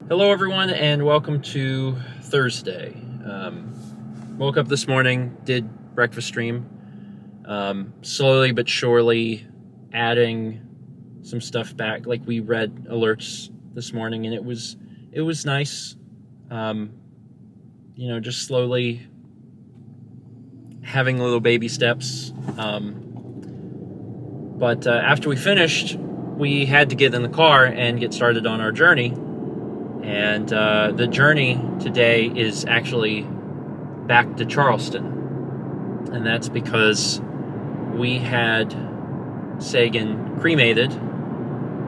Hello, everyone, and welcome to Thursday. Woke up this morning, did breakfast stream, slowly but surely adding some stuff back. Like, we read alerts this morning, and it was nice. Just slowly having little baby steps. But after we finished, we had to get in the car and get started on our journey. And the journey today is actually back to Charleston. And that's because we had Sagan cremated,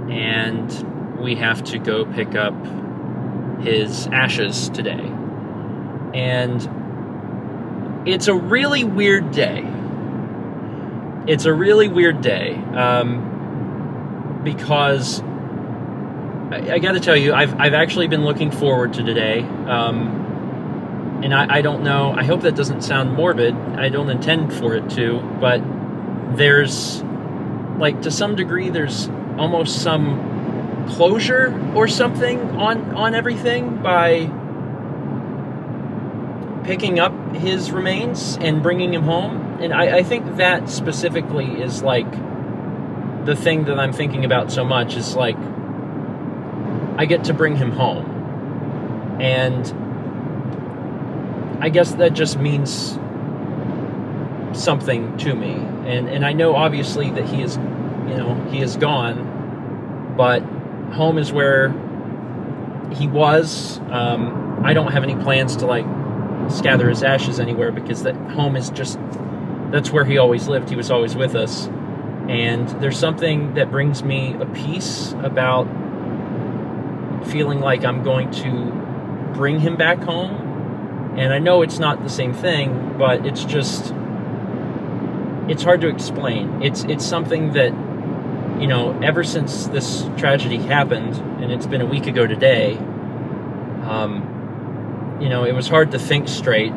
and we have to go pick up his ashes today. And it's a really weird day. Because I got to tell you, I've actually been looking forward to today, and I don't know, I hope that doesn't sound morbid, I don't intend for it to, but there's, like, to some degree, there's almost some closure or something on everything by picking up his remains and bringing him home, and I think that specifically is, like, the thing that I'm thinking about so much, is, like, I get to bring him home, and I guess that just means something to me, and I know obviously that he is gone, but home is where he was. I don't have any plans to, like, scatter his ashes anywhere, because that home is just, that's where he always lived. He was always with us, and there's something that brings me a peace about feeling like I'm going to bring him back home. And I know it's not the same thing, but it's just, it's hard to explain. It's something that, ever since this tragedy happened, and it's been a week ago today, it was hard to think straight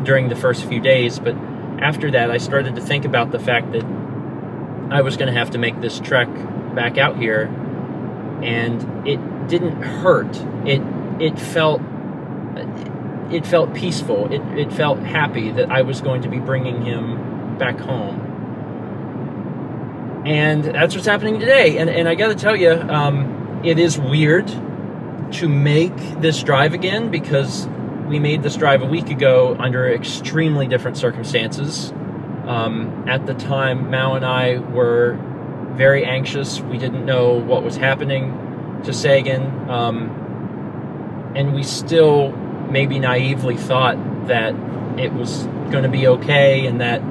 during the first few days, but after that I started to think about the fact that I was going to have to make this trek back out here. And it didn't hurt. It felt peaceful. It felt happy that I was going to be bringing him back home. And that's what's happening today. And I got to tell you, it is weird to make this drive again, because we made this drive a week ago under extremely different circumstances. At the time, Mao and I were very anxious. We didn't know what was happening to Sagan, and we still maybe naively thought that it was going to be okay, and that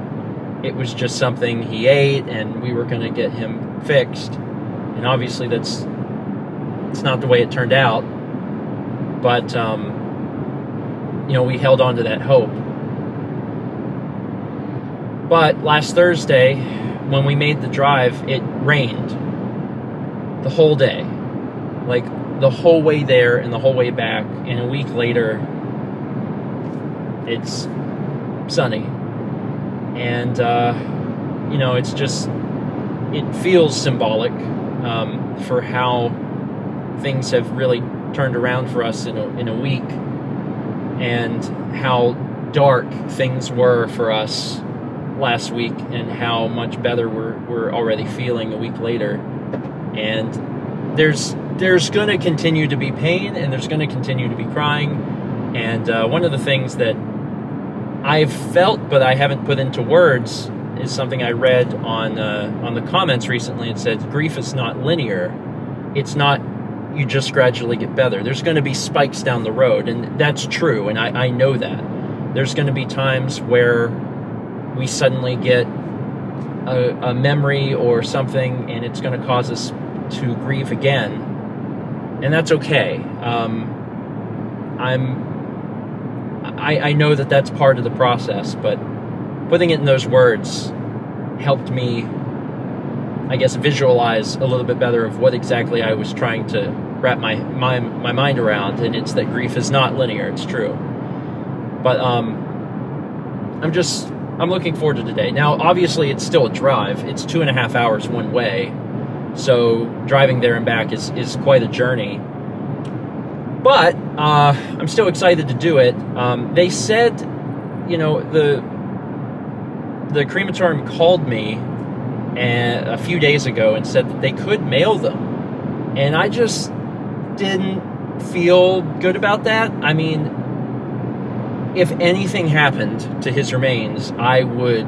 it was just something he ate, and we were going to get him fixed. And obviously it's not the way it turned out, but we held on to that hope. But last Thursday, when we made the drive, it rained the whole day, like the whole way there and the whole way back. And a week later, it's sunny. And, it's just, it feels symbolic for how things have really turned around for us in a week, and how dark things were for us last week, and how much better we're already feeling a week later. And there's going to continue to be pain, and there's going to continue to be crying. And one of the things that I've felt but I haven't put into words is something I read on the comments recently. It said, grief is not linear. It's not, you just gradually get better. There's going to be spikes down the road, and that's true, and I know that. There's going to be times where we suddenly get a memory or something, and it's going to cause us to grieve again, and that's okay. I know that that's part of the process, but putting it in those words helped me, I guess, visualize a little bit better of what exactly I was trying to wrap my mind around, and it's that grief is not linear. It's true. But I'm looking forward to today. Now, obviously, it's still a drive. It's 2.5 hours one way, so driving there and back is quite a journey. But I'm still excited to do it. They said, the crematorium called me a few days ago and said that they could mail them. And I just didn't feel good about that. I mean, if anything happened to his remains, I would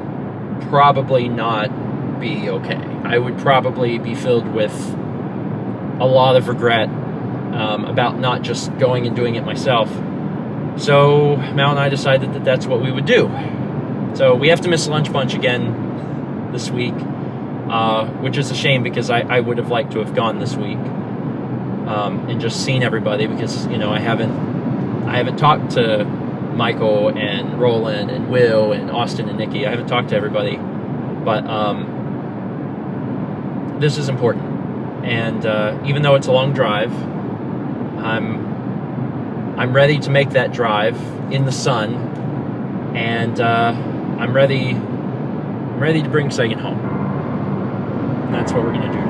probably not be okay. I would probably be filled with a lot of regret about not just going and doing it myself. So Mal and I decided that that's what we would do. So we have to miss Lunch Bunch again this week, which is a shame because I would have liked to have gone this week and just seen everybody, because I haven't talked to Michael and Roland and Will and Austin and Nikki. I haven't talked to everybody, but this is important. And even though it's a long drive, I'm ready to make that drive in the sun, and I'm ready to bring Sagan home. And that's what we're going to do today.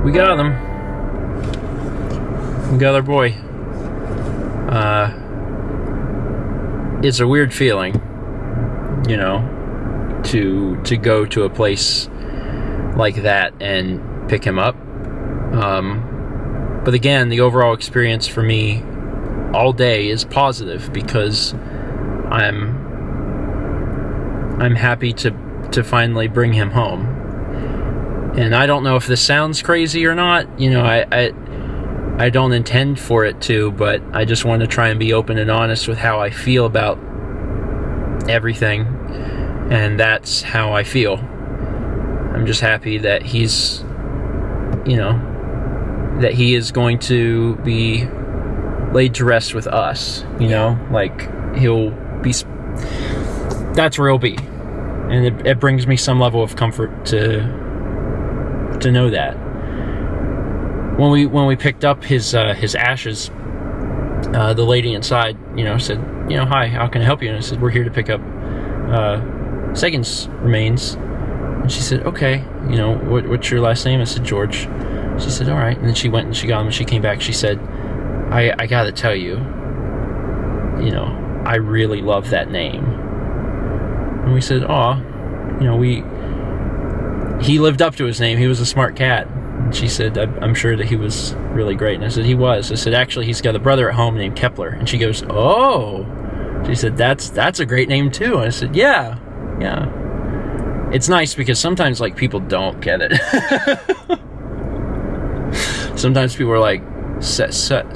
We got him. We got our boy. It's a weird feeling, to go to a place like that and pick him up. But again, the overall experience for me all day is positive, because I'm happy to finally bring him home. And I don't know if this sounds crazy or not. I don't intend for it to, but I just want to try and be open and honest with how I feel about everything. And that's how I feel. I'm just happy that he's, that he is going to be laid to rest with us, he'll be, that's where he'll be. And it brings me some level of comfort to know that. When we picked up his ashes, the lady inside, said, hi, how can I help you? And I said, we're here to pick up Sagan's remains. And she said, okay, what's your last name? I said, George. She said, all right. And then she went and she got him, and she came back. She said, I gotta tell you, I really love that name. And we said, he lived up to his name. He was a smart cat. And she said, I'm sure that he was really great. And I said, he was. I said, actually, he's got a brother at home named Kepler. And she goes, oh. She said, that's a great name too. And I said, yeah. It's nice because sometimes people don't get it. Sometimes people are like, Sagan?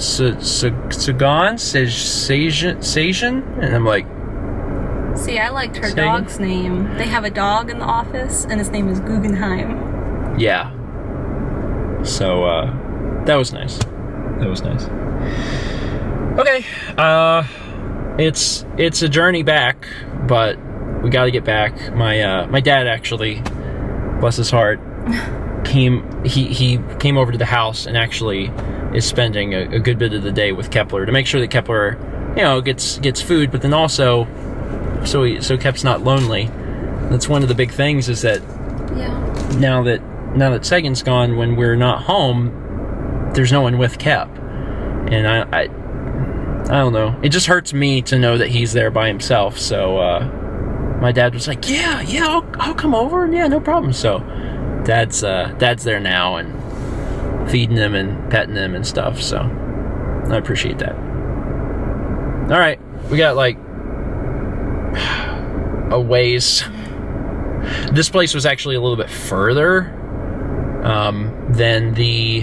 And I'm like, see, I liked her dog's name. They have a dog in the office, and his name is Guggenheim. Yeah. So, that was nice. Okay. It's a journey back, but we got to get back. My dad actually, bless his heart, he came over to the house and actually is spending a good bit of the day with Kepler to make sure that Kepler, gets food, but then also so Kep's not lonely. That's one of the big things, is that now that Sagan's gone, when we're not home, there's no one with Kep. And I don't know. It just hurts me to know that he's there by himself. So my dad was like, yeah, I'll come over. Yeah, no problem. So dad's there now and feeding him and petting him and stuff. So I appreciate that. All right, we got a ways. This place was actually a little bit further than the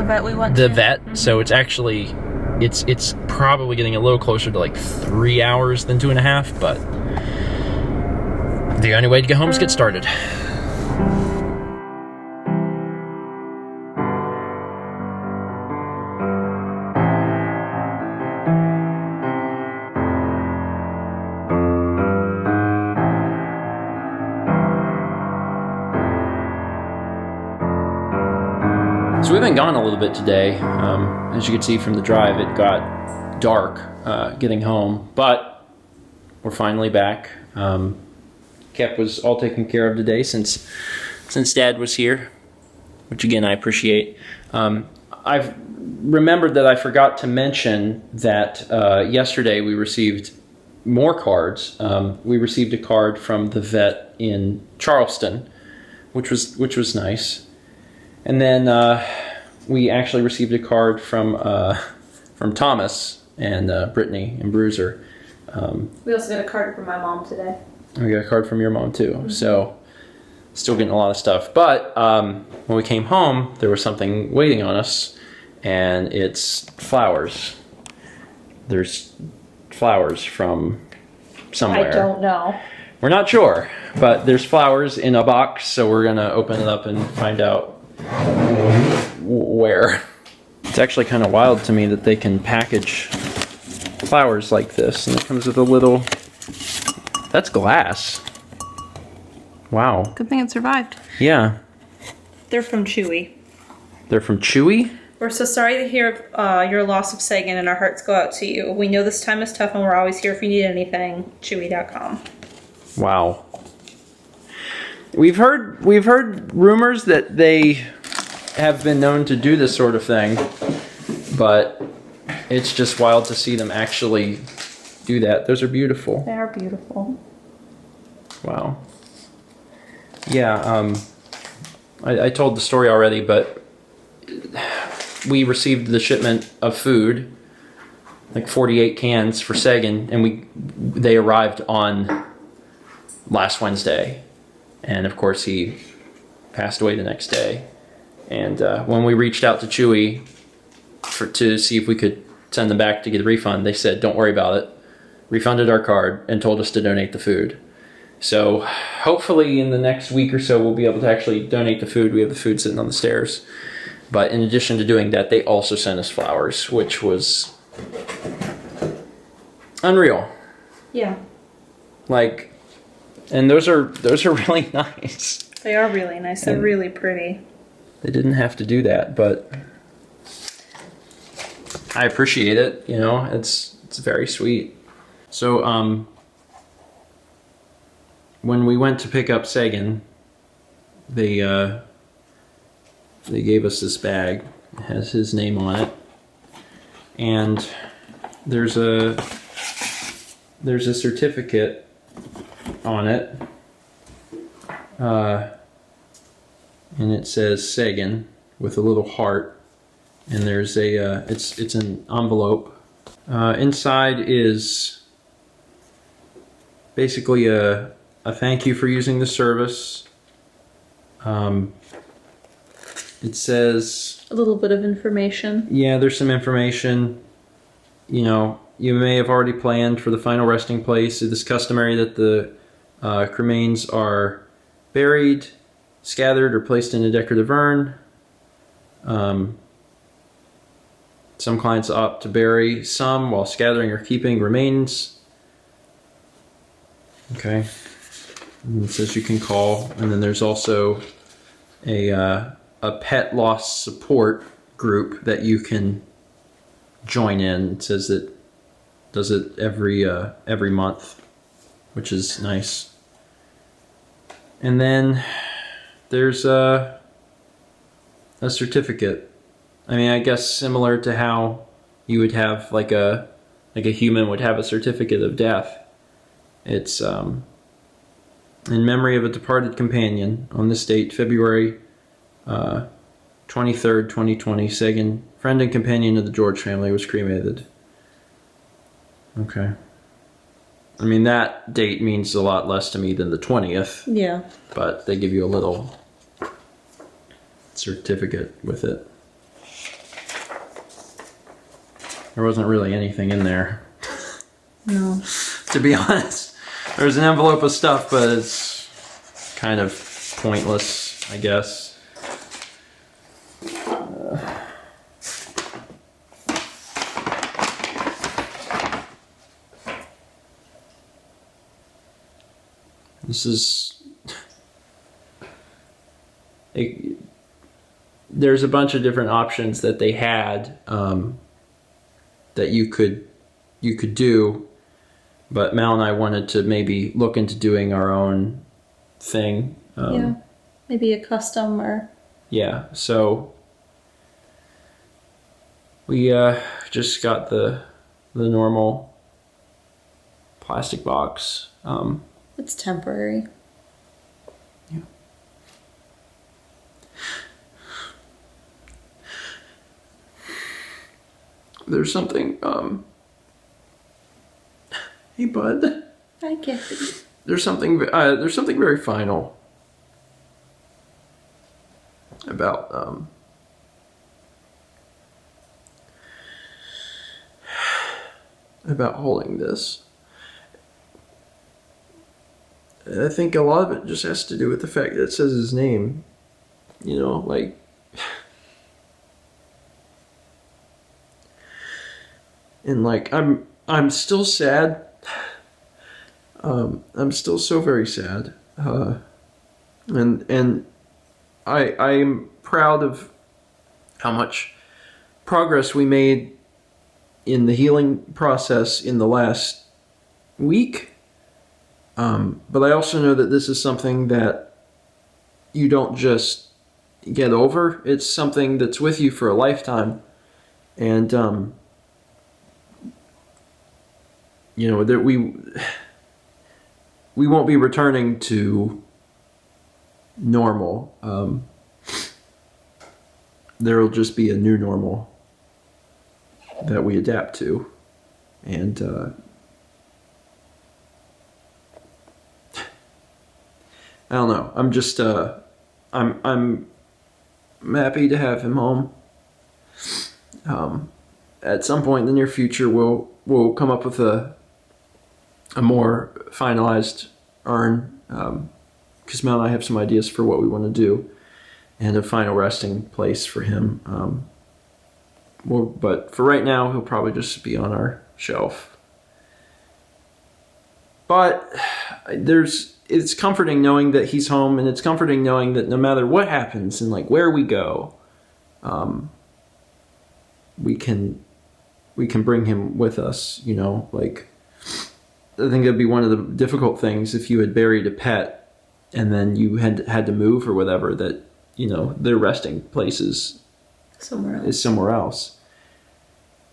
vet we went to. The vet. Mm-hmm. So it's actually it's probably getting a little closer to 3 hours than 2.5, but the only way to get home is get started. So we've been gone a little bit today. As you can see from the drive, it got dark getting home, but we're finally back. Kep was all taken care of today since Dad was here, which again I appreciate. I've remembered that I forgot to mention that yesterday we received more cards. We received a card from the vet in Charleston, which was nice. And then we actually received a card from Thomas and Brittany and Bruiser. We also got a card from my mom today. We got a card from your mom too. Mm-hmm. So still getting a lot of stuff. But when we came home, there was something waiting on us, and it's flowers. There's flowers from somewhere. I don't know. We're not sure, but there's flowers in a box, so we're going to open it up and find out where. It's actually kind of wild to me that they can package flowers like this, and it comes with a little... That's glass. Wow. Good thing it survived. Yeah. They're from Chewy. They're from Chewy? We're so sorry to hear your loss of Sagan, and our hearts go out to you. We know this time is tough, and we're always here if you need anything. Chewy.com. Wow. We've heard rumors that they have been known to do this sort of thing, but it's just wild to see them actually do that. Those are beautiful. They are beautiful. Wow. Yeah, I told the story already, but we received the shipment of food, like 48 cans for Sagan, and they arrived on last Wednesday, and of course he passed away the next day. And when we reached out to Chewy to see if we could send them back to get a refund, they said, don't worry about it. Refunded our card and told us to donate the food. So hopefully in the next week or so we'll be able to actually donate the food. We have the food sitting on the stairs. But in addition to doing that, they also sent us flowers, which was unreal. Yeah. Like, and those are really nice. They are really nice. They're really pretty. They didn't have to do that, but I appreciate it. You know, it's very sweet. So when we went to pick up Sagan, they gave us this bag. It has his name on it, and there's a certificate on it, and it says Sagan with a little heart, and there's it's an envelope. Inside is basically a thank you for using the service. It says a little bit of information. Yeah, there's some information. You know, you may have already planned for the final resting place. It is customary that the cremains are buried, scattered, or placed in a decorative urn. Some clients opt to bury some while scattering or keeping remains. Okay. And it says you can call. And then there's also a pet loss support group that you can join in. It says it does it every month, which is nice. And then there's a certificate. I mean, I guess similar to how you would have like a human would have a certificate of death. It's in memory of a departed companion on this date, February 23rd, 2020. Sagan, friend and companion of the George family, was cremated. Okay. I mean, that date means a lot less to me than the 20th. Yeah. But they give you a little certificate with it. There wasn't really anything in there. No. To be honest. There's an envelope of stuff, but it's kind of pointless, I guess. This is there's a bunch of different options that they had that you could do, but Mal and I wanted to maybe look into doing our own thing. Yeah, maybe a custom or... Yeah, so we just got the normal plastic box. It's temporary. Yeah. There's something, hey bud. Hi, Kathy. There's something very final about holding this. I think a lot of it just has to do with the fact that it says his name. You know, like... And like, I'm still sad. I'm still so very sad. And I'm proud of how much progress we made in the healing process in the last week. But I also know that this is something that you don't just get over. It's something that's with you for a lifetime. And, you know, that we won't be returning to normal. There'll just be a new normal that we adapt to. And, I don't know. I'm just, I'm happy to have him home. At some point in the near future, we'll come up with a more finalized urn, because Mel and I have some ideas for what we want to do, and a final resting place for him. But for right now, he'll probably just be on our shelf. But it's comforting knowing that he's home, and it's comforting knowing that no matter what happens and like where we go, we can bring him with us. You know, like, I think it'd be one of the difficult things if you had buried a pet and then you had to move or whatever, that, you know, their resting place is somewhere else.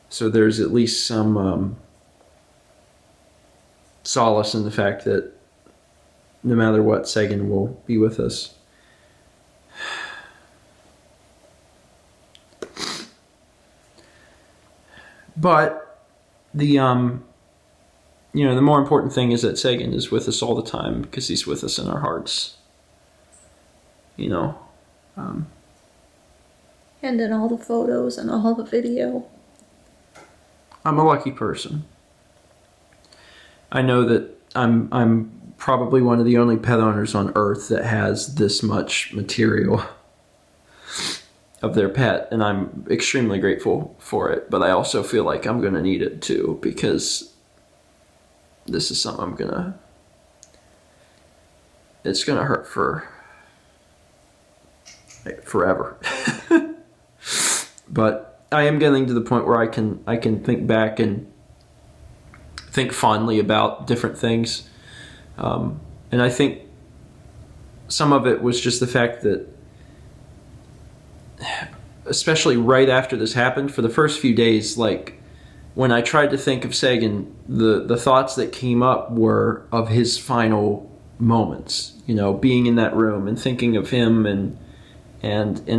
So there's at least some solace in the fact that no matter what, Sagan will be with us. But the you know, the more important thing is that Sagan is with us all the time, because he's with us in our hearts. You know. And in all the photos and all the video. I'm a lucky person. I know that I'm probably one of the only pet owners on Earth that has this much material of their pet, and I'm extremely grateful for it. But I also feel like I'm going to need it too, because this is something it's going to hurt for forever. But I am getting to the point where I can think back and think fondly about different things. And I think some of it was just the fact that, especially right after this happened, for the first few days, like, when I tried to think of Sagan, the thoughts that came up were of his final moments, you know, being in that room and thinking of him and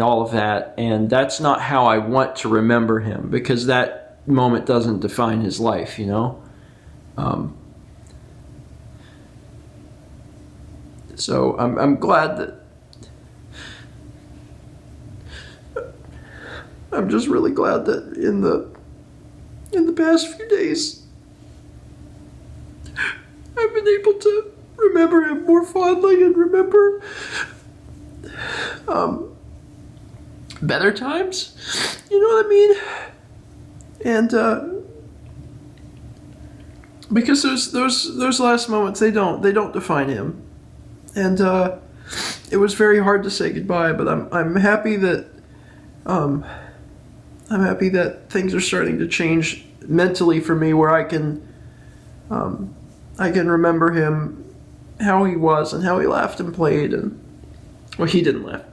all of that. And that's not how I want to remember him, because that moment doesn't define his life, you know. So I'm glad that, I'm just really glad that in the past few days, I've been able to remember him more fondly and remember better times. You know what I mean? And because those last moments, they don't define him. And it was very hard to say goodbye, but I'm happy that I'm happy that things are starting to change mentally for me, where I can remember him, how he was and how he laughed and played, and well, he didn't laugh.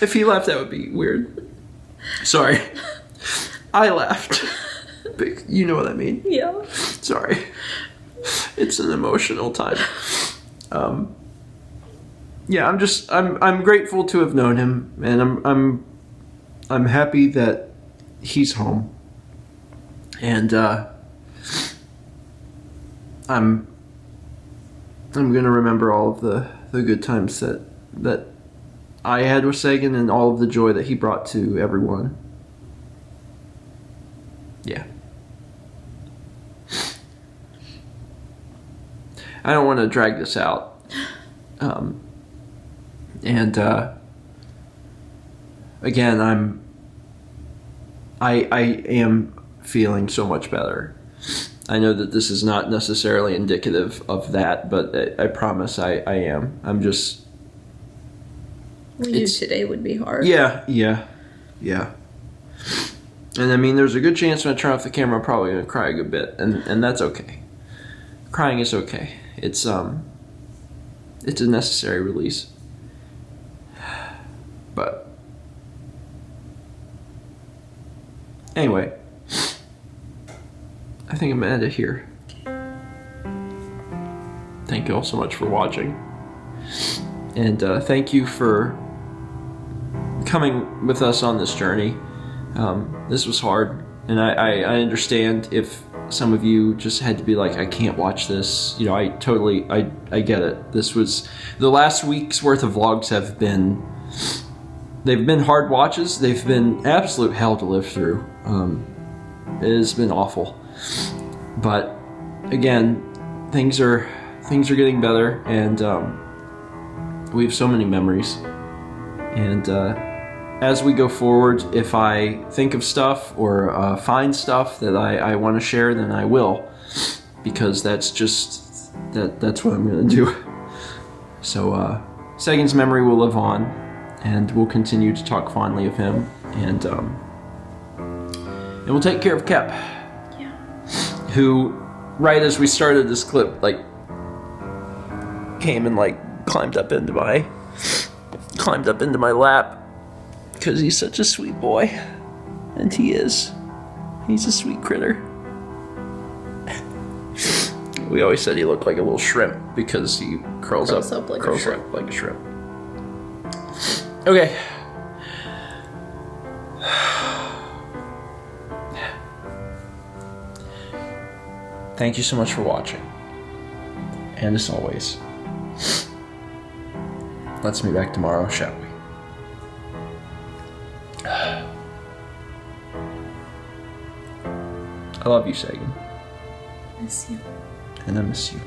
If he laughed, that would be weird. Sorry. I laughed. But you know what I mean? Yeah. Sorry. It's an emotional time. Yeah, I'm grateful to have known him, and I'm happy that he's home. And I'm gonna remember all of the good times that I had with Sagan, and all of the joy that he brought to everyone. Yeah. I don't want to drag this out. Again, I am feeling so much better. I know that this is not necessarily indicative of that, but I promise I am. I'm just... We knew today would be hard. Yeah. And I mean, there's a good chance when I turn off the camera, I'm probably going to cry a good bit, and that's okay. Crying is okay. It's a necessary release. But anyway, I think I'm going to end it here. Thank you all so much for watching. And thank you for coming with us on this journey. This was hard, and I understand if some of you just had to be like, I can't watch this. You know, I get it. This was, the last week's worth of vlogs they've been hard watches. They've been absolute hell to live through. It has been awful. But again, things are getting better, and we have so many memories. And as we go forward, if I think of stuff or find stuff that I want to share, then I will, because that's just that's what I'm going to do. So Sagan's memory will live on, and we'll continue to talk fondly of him, and we'll take care of Kep, Yeah. who, right as we started this clip, like, came and like climbed up into my lap, because he's such a sweet boy, and he's a sweet critter. We always said he looked like a little shrimp because he curls up like a shrimp. Okay. Thank you so much for watching. And as always, let's meet back tomorrow, shall we? I love you, Sagan. Miss you. And I miss you.